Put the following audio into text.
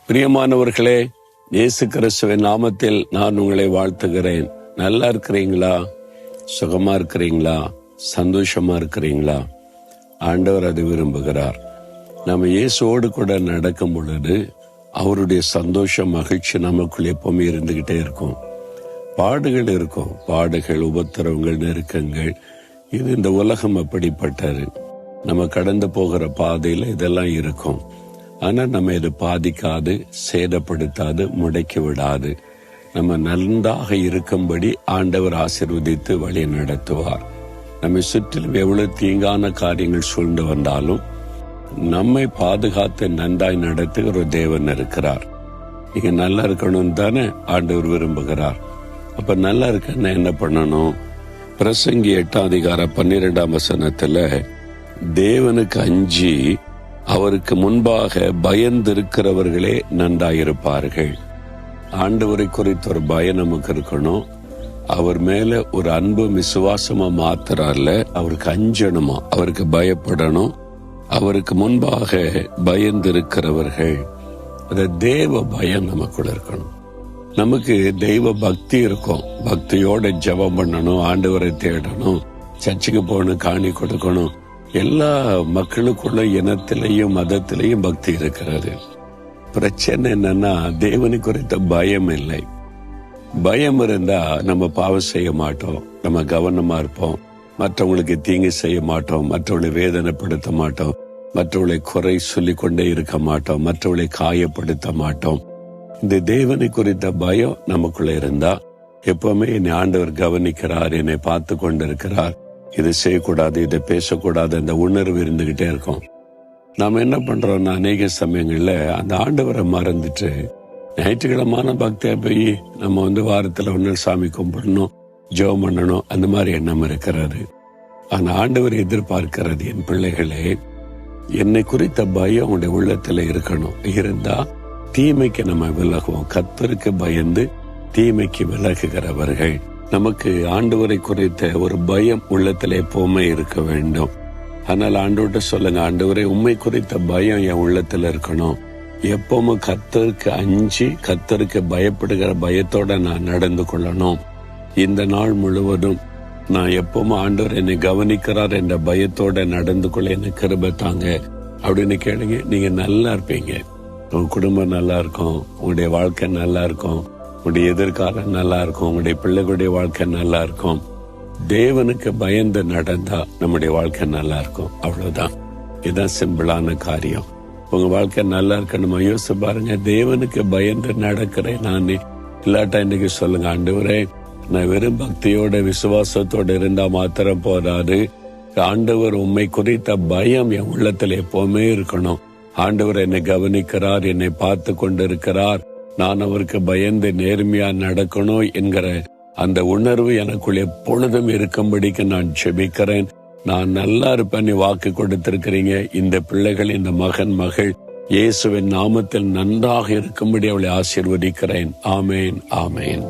பிரியமானவர்களே, இயேசு கிறிஸ்துவின் நாமத்தில் நான் உங்களை வாழ்த்துகிறேன். நல்லா இருக்கிறீங்களா? சுகமா இருக்கிறீங்களா? சந்தோஷமா இருக்கிறீங்களா? ஆண்டவர் அதை விரும்புகிறார். நம்ம இயேசுவோடு கூட நடக்கும் பொழுது அவருடைய சந்தோஷம், மகிழ்ச்சி நமக்குள் எப்பவுமே இருந்துகிட்டே இருக்கும். பாடுகள் இருக்கும், பாடுகள், உபத்திரவங்கள், நெருக்கங்கள். இது இந்த உலகம் அப்படிப்பட்டது. நம்ம கடந்து போகிற பாதையில இதெல்லாம் இருக்கும். ஆனா நம்ம இது பாதிக்காது, சேதப்படுத்தாது, முடக்கி விடாது. நம்ம நன்றாக இருக்கும்படி ஆண்டவர் ஆசீர்வதித்து வழி நடத்துவார். நம்மை சுற்றிலும் எவ்வளவு தீங்கான காரியங்கள் சூழ்ந்து வந்தாலும் நம்மை பாதுகாத்து நன்றாய் நடத்துகிற ஒரு தேவன் இருக்கிறார். நீங்க நல்லா இருக்கணும் தானே ஆண்டவர் விரும்புகிறார். அப்ப நல்லா இருக்கன்னா என்ன பண்ணணும்? பிரசங்கி 8:12 தேவனுக்கு அஞ்சி அவருக்கு முன்பாக பயந்திருக்கிறவர்களே நன்றாயிருப்பார்கள். ஆண்டவரை குறித்த ஒரு பயம் நமக்கு இருக்கணும். அவர் மேல ஒரு அன்பு விசுவாசமா மாத்திரல்ல, அவருக்கு அஞ்சணுமா, அவருக்கு பயப்படணும். அவருக்கு முன்பாக பயந்திருக்கிறவர்கள், அந்த தேவ பயம் நமக்குள்ள இருக்கணும். நமக்கு தெய்வ பக்தி இருக்கும். பக்தியோட ஜெபம் பண்ணணும், ஆண்டவரை தேடணும், சர்ச்சுக்கு போகணும், காணி கொடுக்கணும். எல்லா மக்களுக்குள்ள இனத்திலையும் மதத்திலையும் பக்தி இருக்கிறது. பிரச்சனை என்னன்னா தேவனை குறித்த பயம் இல்லை. பயம் இருந்தா நம்ம பாவம் செய்ய மாட்டோம், நம்ம கவனமா இருப்போம், மற்றவங்களுக்கு தீங்கு செய்ய மாட்டோம், மற்றவர்களை வேதனைப்படுத்த மாட்டோம், மற்றவர்களை குறை சொல்லிக் கொண்டே இருக்க மாட்டோம், மற்றவர்களை காயப்படுத்த மாட்டோம். இந்த தேவனை குறித்த பயம் நமக்குள்ள இருந்தா எப்பவுமே என்னை ஆண்டவர் கவனிக்கிறார், என்னை பார்த்து கொண்டிருக்கிறார், இதை செய்யக்கூடாது, இதை பேசக்கூடாது, அந்த உணர்வு இருந்துகிட்டே இருக்கும். நாம என்ன பண்றோம்னா அநேக சமயங்கள்ல அந்த ஆண்டவரை மறந்துட்டு ஞாயிற்றுக்கிழமான பக்தியா போய் நம்ம வாரத்துல ஒன்னு சாமி கும்பிடணும், ஜெபம் பண்ணணும், அந்த மாதிரி எண்ணம் இருக்கிறது. ஆனா ஆண்டவர் எதிர்பார்க்கிறது, என் பிள்ளைகளே, என்னை குறித்த பயம் உடைய உள்ளத்துல இருக்கணும். இருந்தா தீமைக்கு நம்ம விலகுவோம். கர்த்தருக்கு பயந்து தீமைக்கு விலகுகிறவர்கள். நமக்கு ஆண்டவரை குறித்த ஒரு பயம் உள்ளத்துல எப்பவுமே இருக்க வேண்டும். ஆனால் ஆண்டவர்கிட்ட சொல்லுங்க, ஆண்டவரே, உண்மை குறித்த பயம் என் உள்ளத்துல இருக்கணும். எப்பவுமே கர்த்தருக்கு அஞ்சி கர்த்தருக்கு பயப்படுகிற பயத்தோட நான் நடந்து கொள்ளணும். இந்த நாள் முழுவதும் நான் எப்பவுமே ஆண்டவர் என்னை கவனிக்கிறார் என்ற பயத்தோட நடந்து கொள்ள எனக்கு கிருபை தாங்க அப்படின்னு கேளுங்க. நீங்க நல்லா இருப்பீங்க. உங்க குடும்பம் நல்லா இருக்கும், உங்களுடைய வாழ்க்கை நல்லா இருக்கும், உங்களுடைய எதிர்காலம் நல்லா இருக்கும், உங்களுடைய பிள்ளைகளுடைய வாழ்க்கை நல்லா இருக்கும். தேவனுக்கு பயந்து நடந்தா நம்முடைய வாழ்க்கை நல்லா இருக்கும். அவ்வளவுதான். இதுதான் சிம்பிளான காரியம். உங்க வாழ்க்கை நல்லா இருக்கணுமா யோசிச்சு பாருங்க. தேவனுக்கு பயந்து நடக்கிறேன் நானே. இல்லாட்டா இன்னைக்கு சொல்லுங்க, ஆண்டவரே, நான் வெறும் பக்தியோட விசுவாசத்தோட இருந்தா மாத்திரம் போதாது. ஆண்டவர் உண்மை குறித்த பயம் என் உள்ளத்துல எப்பவுமே இருக்கணும். ஆண்டவர் என்னை கவனிக்கிறார், என்னை பார்த்து கொண்டிருக்கிறார், நான் அவருக்கு பயந்து நேர்மையா நடக்கணும் என்கிற அந்த உணர்வு எனக்குள் எப்பொழுதும் இருக்கும்படிக்கு நான் ஜெபிக்கிறேன். நான் நல்லா இருப்பேன், வாக்கு கொடுத்திருக்கிறீங்க. இந்த பிள்ளைகள், இந்த மகன் மகள் இயேசுவின் நாமத்தில் நன்றாக இருக்கும்படி அவளை ஆசீர்வதிக்கிறேன். ஆமேன், ஆமேன்.